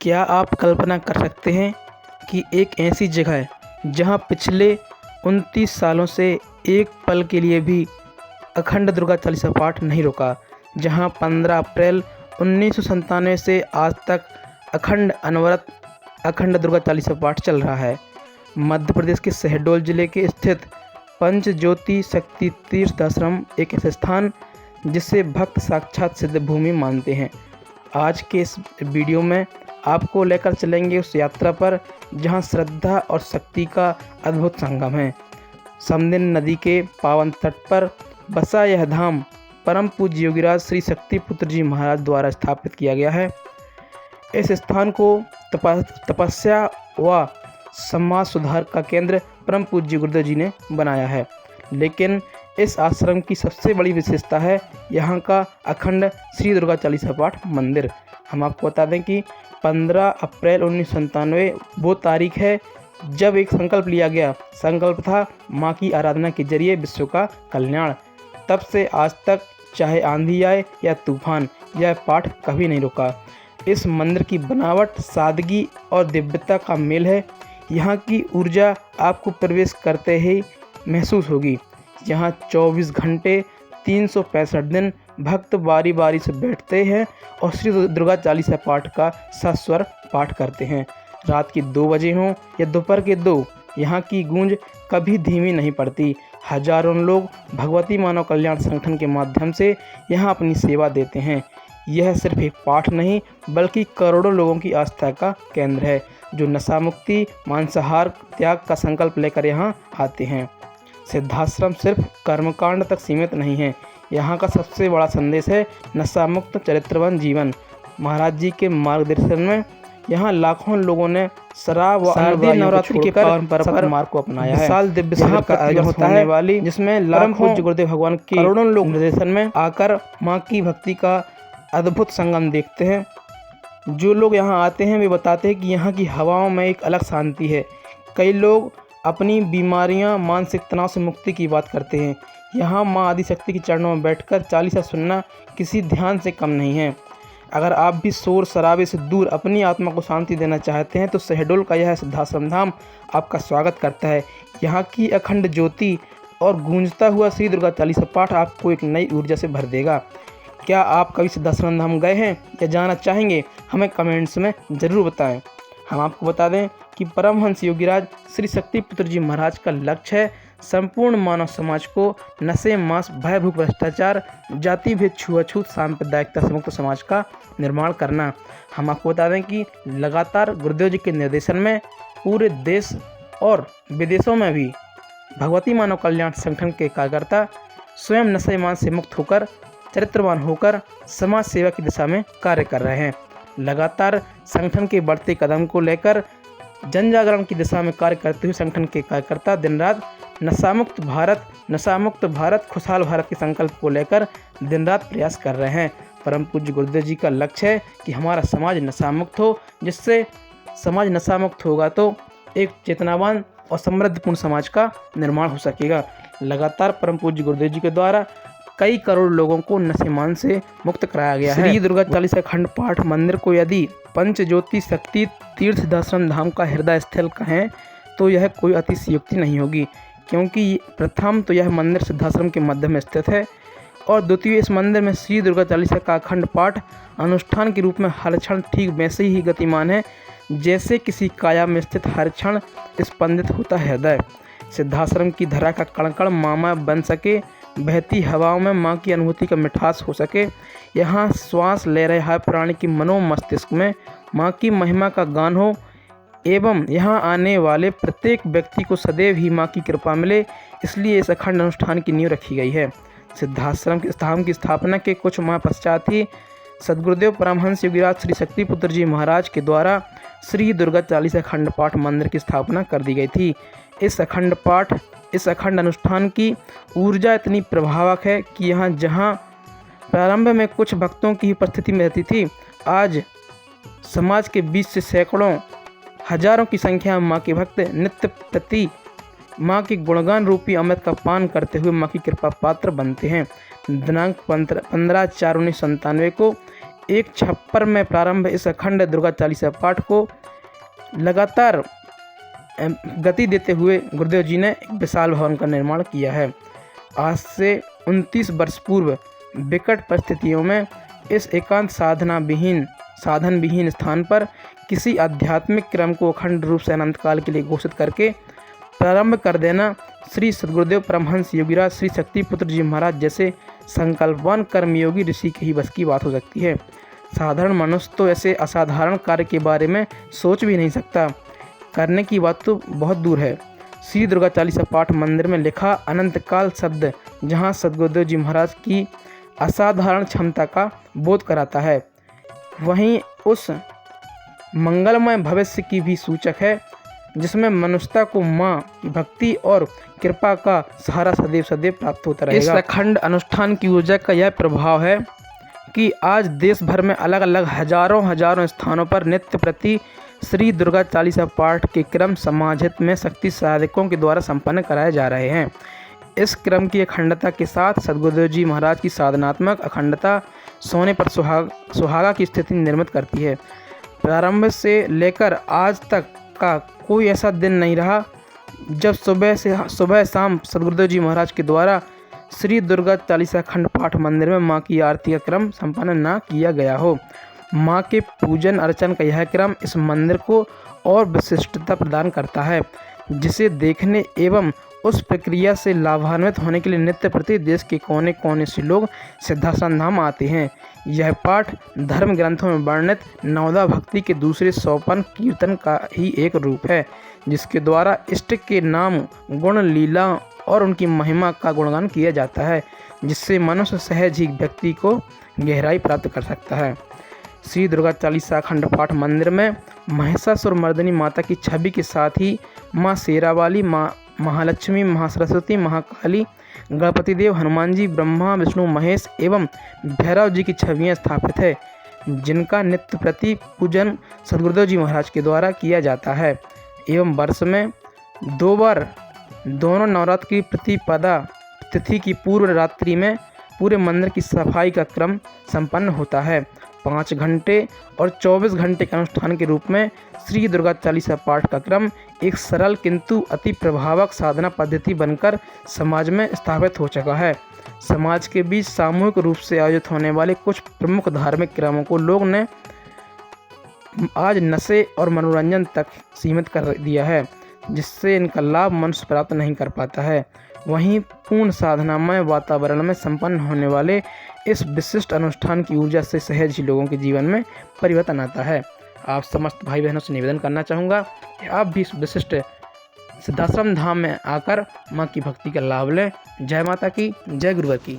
क्या आप कल्पना कर सकते हैं कि एक ऐसी जगह है जहां पिछले 29 सालों से एक पल के लिए भी अखंड दुर्गा चालीसा पाठ नहीं रुका, जहां 15 अप्रैल 1997 से आज तक अनवरत अखंड दुर्गा चालीसा पाठ चल रहा है। मध्य प्रदेश के शहडोल जिले के स्थित पंचज्योति शक्ति तीर्थ आश्रम एक ऐसा स्थान जिसे भक्त साक्षात सिद्ध भूमि मानते हैं। आज के इस वीडियो में आपको लेकर चलेंगे उस यात्रा पर जहां श्रद्धा और शक्ति का अद्भुत संगम है। समदिन नदी के पावन तट पर बसा यह धाम परम पूज्य योगीराज श्री शक्ति पुत्र जी महाराज द्वारा स्थापित किया गया है। इस स्थान को तपस्या व समाज सुधार का केंद्र परम पूज्य गुरुदेव जी ने बनाया है। लेकिन इस आश्रम की सबसे बड़ी विशेषता है यहाँ का अखंड श्री दुर्गा चालीसा पाठ मंदिर। हम आपको बता दें कि 15 अप्रैल 1997 वो तारीख है जब एक संकल्प लिया गया। संकल्प था माँ की आराधना के जरिए विश्व का कल्याण। तब से आज तक चाहे आंधी आए या तूफान, यह पाठ कभी नहीं रुका। इस मंदिर की बनावट सादगी और दिव्यता का मेल है। यहाँ की ऊर्जा आपको प्रवेश करते ही महसूस होगी। यहाँ 24 घंटे 365 दिन भक्त बारी बारी से बैठते हैं और श्री दुर्गा चालीसा पाठ का सस्वर पाठ करते हैं। रात के 2 बजे हों या दोपहर के 2, यहाँ की गूंज कभी धीमी नहीं पड़ती। हजारों लोग भगवती मानव कल्याण संगठन के माध्यम से यहाँ अपनी सेवा देते हैं। यह सिर्फ एक पाठ नहीं बल्कि करोड़ों लोगों की आस्था का केंद्र है, जो नशा मुक्ति मांसाहार त्याग का संकल्प लेकर यहाँ आते हैं। सिद्धाश्रम सिर्फ कर्मकांड तक सीमित नहीं है। यहाँ का सबसे बड़ा संदेश है नशा मुक्त चरित्रवान जीवन। महाराज जी के मार्गदर्शन में यहाँ लाखों लोगों ने शराब व शारदीय नवरात्रि के परंपरा मार्ग को अपनाया है। साल दिव्य शिविर का आयोजन होता है वाली, जिसमें लाखों गुरुदेव भगवान के करोड़ों लोग निर्देशन में आकर माँ की भक्ति का अद्भुत संगम देखते हैं। जो लोग यहाँ आते हैं वे बताते हैं कि यहाँ की हवाओं में एक अलग शांति है। कई लोग अपनी बीमारियां मानसिक तनाव से मुक्ति की बात करते हैं। यहाँ माँ आदिशक्ति के चरणों में बैठकर चालीसा सुनना किसी ध्यान से कम नहीं है। अगर आप भी शोर शराबे से दूर अपनी आत्मा को शांति देना चाहते हैं तो शहडोल का यह सिद्धाश्रम धाम आपका स्वागत करता है। यहाँ की अखंड ज्योति और गूंजता हुआ श्री दुर्गा चालीसा पाठ आपको एक नई ऊर्जा से भर देगा। क्या आप कभी सिद्धाश्रम धाम गए हैं या जाना चाहेंगे? हमें कमेंट्स में ज़रूर बताएं। हम आपको बता दें कि परमहंस योगीराज श्री शक्ति पुत्र जी महाराज का लक्ष्य है संपूर्ण मानव समाज को नशे मांस भय भूख भ्रष्टाचार जाति भेद छुआछूत सांप्रदायिकता से मुक्त समाज का निर्माण करना। हम आपको बता दें कि लगातार गुरुदेव जी के निर्देशन में पूरे देश और विदेशों में भी भगवती मानव कल्याण संगठन के कार्यकर्ता स्वयं नशे मांस से मुक्त होकर चरित्रवान होकर समाज सेवा की दिशा में कार्य कर रहे हैं। लगातार संगठन के बढ़ते कदम को लेकर जन जागरण की दिशा में कार्य करते हुए संगठन के कार्यकर्ता दिन रात नशामुक्त भारत खुशहाल भारत के संकल्प को लेकर दिन रात प्रयास कर रहे हैं। परम पूज्य गुरुदेव जी का लक्ष्य है कि हमारा समाज नशामुक्त हो। जिससे समाज नशामुक्त होगा तो एक चेतनावान और समृद्धपूर्ण समाज का निर्माण हो सकेगा। लगातार परम पूज्य गुरुदेव जी के द्वारा कई करोड़ लोगों को नशेमान से मुक्त कराया गया है। श्री दुर्गा चालीसा खंड पाठ मंदिर को यदि पंचज्योति शक्ति तीर्थ सिद्धाश्रम धाम का हृदय स्थल कहें तो यह कोई अतिशयोक्ति नहीं होगी, क्योंकि प्रथम तो यह मंदिर सिद्धाश्रम के मध्य में स्थित है और द्वितीय इस मंदिर में श्री दुर्गा चालीसा का अखंड पाठ अनुष्ठान के रूप में हर क्षण ठीक वैसे ही गतिमान है जैसे किसी काया में स्थित हर क्षण स्पंदित होता है हृदय। सिद्धाश्रम की धरा का कण कण मामा बन सके, बहती हवाओं में माँ की अनुभूति का मिठास हो सके। यहाँ श्वास ले रहे हर प्राणी की मनो मस्तिष्क में माँ की महिमा का गान हो एवं यहाँ आने वाले प्रत्येक व्यक्ति को सदैव ही माँ की कृपा मिले, इसलिए इस अखंड अनुष्ठान की नींव रखी गई है। सिद्धाश्रम के धाम की स्थापना के कुछ माह पश्चात ही सद्गुरुदेव परमहंस योगीराज श्री शक्ति पुत्र जी महाराज के द्वारा श्री दुर्गा चालीसा खंड पाठ मंदिर की स्थापना कर दी गई थी। इस अखंड अनुष्ठान की ऊर्जा इतनी प्रभावक है कि यहाँ जहाँ प्रारंभ में कुछ भक्तों की उपस्थिति में रहती थी, आज समाज के बीच से सैकड़ों हजारों की संख्या में माँ के भक्त नित्य प्रति माँ के गुणगान रूपी अमृत का पान करते हुए माँ की कृपा पात्र बनते हैं। दिनांक 15/4/1997 को एक छप्पर में प्रारंभ इस अखंड दुर्गा चालीसा पाठ को लगातार गति देते हुए गुरुदेव जी ने एक विशाल भवन का निर्माण किया है। आज से 29 वर्ष पूर्व विकट परिस्थितियों में इस एकांत साधन विहीन स्थान पर किसी आध्यात्मिक क्रम को अखंड रूप से अनंत काल के लिए घोषित करके प्रारंभ कर देना श्री सद्गुरुदेव परमहंस योगीराज श्री शक्तिपुत्र जी महाराज जैसे संकल्पवान कर्मयोगी ऋषि के ही बस की बात हो सकती है। साधारण मनुष्य तो ऐसे असाधारण कार्य के बारे में सोच भी नहीं सकता, करने की बात तो बहुत दूर है। श्री दुर्गा चालीसा पाठ मंदिर में लिखा अनंत काल शब्द जहाँ सद्गुरुदेव जी महाराज की असाधारण क्षमता का बोध कराता है, वहीं उस मंगलमय भविष्य की भी सूचक है जिसमें मनुष्यता को माँ की भक्ति और कृपा का सहारा सदैव सदैव प्राप्त होता रहेगा। इस अखंड अनुष्ठान की ऊर्जा का यह प्रभाव है कि आज देश भर में अलग अलग हजारों स्थानों पर नित्य प्रति श्री दुर्गा चालीसा पाठ के क्रम समाज हित में शक्ति साधकों के द्वारा संपन्न कराए जा रहे हैं। इस क्रम की अखंडता के साथ सद्गुरुदेव जी महाराज की साधनात्मक अखंडता सोने पर सुहागा की स्थिति निर्मित करती है। प्रारंभ से लेकर आज तक का कोई ऐसा दिन नहीं रहा जब सुबह शाम सद्गुरुदेव जी महाराज के द्वारा श्री दुर्गा चालीसा खंड पाठ मंदिर में माँ की आरती का क्रम संपन्न न किया गया हो। माँ के पूजन अर्चन का यह क्रम इस मंदिर को और विशिष्टता प्रदान करता है, जिसे देखने एवं उस प्रक्रिया से लाभान्वित होने के लिए नित्य प्रति देश के कोने कोने से लोग सिद्धाश्रम धाम आते हैं। यह पाठ धर्म ग्रंथों में वर्णित नवदा भक्ति के दूसरे सोपान कीर्तन का ही एक रूप है, जिसके द्वारा इष्ट के नाम गुण लीला और उनकी महिमा का गुणगान किया जाता है, जिससे मनुष्य सहज ही व्यक्ति को गहराई प्राप्त कर सकता है। श्री दुर्गा चालीसा अखंड पाठ मंदिर में महिषासुर मर्दिनी माता की छवि के साथ ही माँ शेरावाली, माँ महालक्ष्मी, महासरस्वती, महाकाली, गणपति देव, हनुमान जी, ब्रह्मा विष्णु महेश एवं भैरव जी की छवियाँ स्थापित है, जिनका नित्य प्रति पूजन सद्गुरुदेव जी महाराज के द्वारा किया जाता है एवं वर्ष में 2 बार दोनों नवरात्र की प्रतिपदा तिथि की पूर्व रात्रि में पूरे मंदिर की सफाई का क्रम संपन्न होता है। 5 घंटे और 24 घंटे के अनुष्ठान के रूप में श्री दुर्गा चालीसा पाठ का क्रम एक सरल किंतु अति प्रभावक साधना पद्धति बनकर समाज में स्थापित हो चुका है। समाज के बीच सामूहिक रूप से आयोजित होने वाले कुछ प्रमुख धार्मिक क्रमों को लोग ने आज नशे और मनोरंजन तक सीमित कर दिया है, जिससे इनका लाभ मनुष्य प्राप्त नहीं कर पाता है। वहीं पूर्ण साधनामय वातावरण में संपन्न होने वाले इस विशिष्ट अनुष्ठान की ऊर्जा से सहज ही लोगों के जीवन में परिवर्तन आता है। आप समस्त भाई बहनों से निवेदन करना चाहूँगा कि आप भी इस विशिष्ट सिद्धाश्रम धाम में आकर माँ की भक्ति का लाभ लें। जय माता की, जय गुरुवर की।